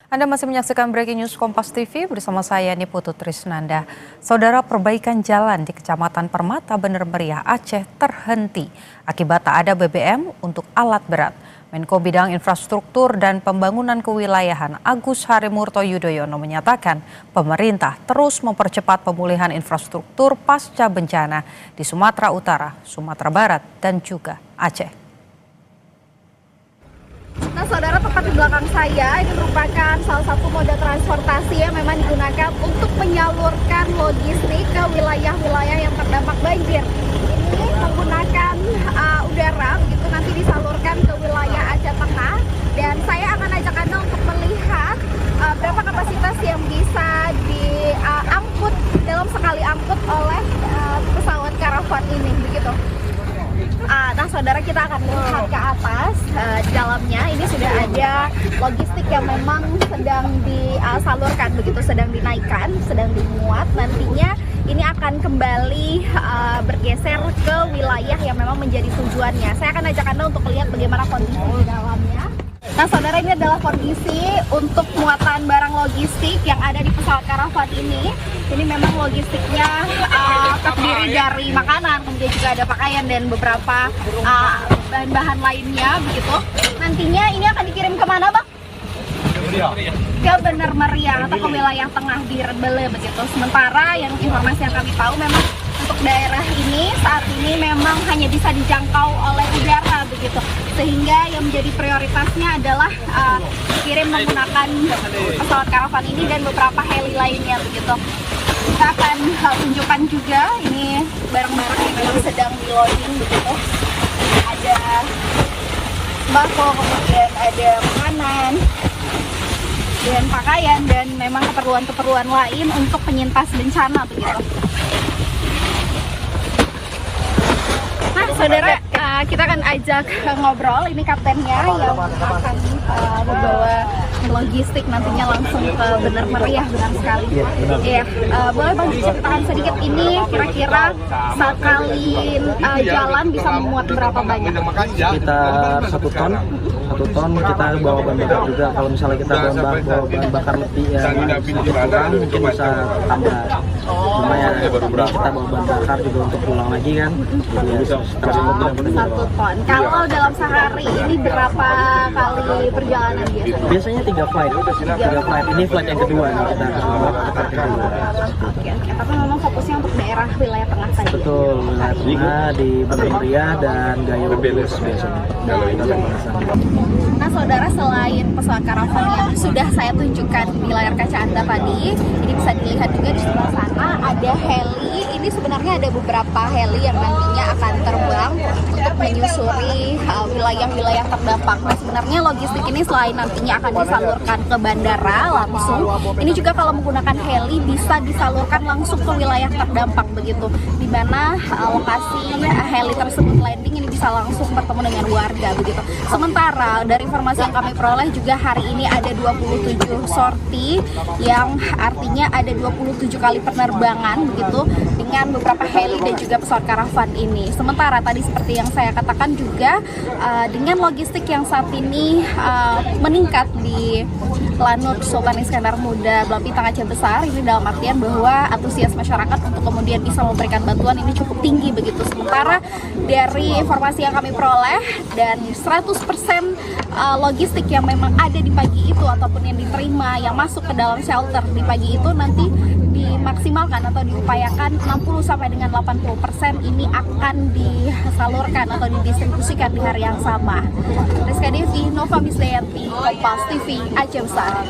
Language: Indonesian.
Anda masih menyaksikan Breaking News Kompas TV bersama saya Niputu Trisnanda. Saudara, perbaikan jalan di Kecamatan Permata Bener Meriah, Aceh terhenti akibat tak ada BBM untuk alat berat. Menko Bidang Infrastruktur dan Pembangunan Kewilayahan Agus Harimurto Yudhoyono menyatakan pemerintah terus mempercepat pemulihan infrastruktur pasca bencana di Sumatera Utara, Sumatera Barat, dan juga Aceh. Nah, saudara, tepat di belakang saya ini merupakan salah satu moda transportasi yang memang digunakan untuk menyalurkan logistik ke wilayah-wilayah yang terdampak banjir. Ini menggunakan udara, begitu nanti disalurkan ke wilayah Aceh Tengah. Dan saya akan ajak Anda untuk melihat berapa kapasitas yang bisa diangkut dalam sekali angkut oleh pesawat karavan ini, begitu. Nah, saudara, kita akan lihat ke atas. Di dalamnya ini sudah ada logistik yang memang sedang disalurkan, begitu, sedang dinaikkan, sedang dimuat. Nantinya ini akan kembali bergeser ke wilayah yang memang menjadi tujuannya. Saya akan ajak Anda untuk lihat bagaimana kondisi di dalamnya. Nah, saudara, ini adalah kondisi untuk muatan barang logistik yang ada di pesawat karavan ini. Ini memang logistiknya terdiri dari makanan, kemudian juga ada pakaian dan beberapa bahan-bahan lainnya, begitu. Nantinya ini akan dikirim kemana, Bang? Ke Bener Meriah atau ke wilayah tengah di Rebele, begitu. Sementara yang informasi yang kami tahu memang untuk daerah ini saat ini memang hanya bisa dijangkau oleh udara, begitu, sehingga yang menjadi prioritasnya adalah dikirim menggunakan pesawat karavan ini dan beberapa heli lainnya, begitu. Kita akan tunjukkan juga ini barang-barang yang memang sedang di loading, begitu. Ada sembako, kemudian ada makanan dan pakaian dan memang keperluan-keperluan lain untuk penyintas bencana, begitu. Nah, saudara, kita akan ajak ngobrol. Ini kaptennya yang akan membawa logistik nantinya langsung ke Bener Meriah, benar sekali. Iya, boleh Bang ceritakan sedikit ini kira-kira sekali jalan bisa memuat berapa banyak? Sekitar 1 ton kita bawa bahan bakar juga. Kalau misalnya kita bawa bahan bakar lebih kurang, mungkin bisa tambah. Cuma ya kita bawa bahan bakar juga untuk pulang lagi kan. Jadi ya sekitar 1 ton. Kalau dalam sehari ini berapa kali perjalanan biasanya? Biasanya 3 flight. Ini flight yang kedua nih kita Oke. Tapi memang fokusnya untuk daerah wilayah tengah tadi. Betul, wilayah tengah di Bener Meriah dan Gayo biasanya. Nah, saudara, selain pesawat karavan yang sudah saya tunjukkan di layar kaca Anda tadi, ini bisa dilihat juga di sebelah sana ada heli. Ini sebenarnya ada beberapa heli yang nantinya akan terbang untuk menyusuri wilayah-wilayah terdampak. Nah, sebenarnya logistik ini selain nantinya akan disalurkan ke bandara langsung, ini juga kalau menggunakan heli bisa disalurkan langsung ke wilayah terdampak, begitu, di mana lokasi heli tersebut landing ini bisa langsung bertemu dengan warga, begitu. Sementara dari informasi yang kami peroleh juga hari ini ada 27 sorti yang artinya ada 27 kali penerbangan, begitu, dengan beberapa heli dan juga pesawat karavan ini. Sementara tadi seperti yang saya katakan juga dengan logistik yang saat ini meningkat di Lanut Sultan Iskandar Muda Belampitang Aceh Besar, ini dalam artian bahwa antusias masyarakat untuk kemudian bisa memberikan bantuan ini cukup tinggi, begitu. Sementara dari informasi yang kami peroleh dan 100% logistik yang memang ada di pagi itu ataupun yang diterima yang masuk ke dalam shelter di pagi itu nanti dimaksimalkan atau diupayakan 60 sampai dengan 80% ini akan disalurkan atau didistribusikan di hari yang sama. Rizka Devi, Nova Misdayanti, Kompas TV, Aceh Besar.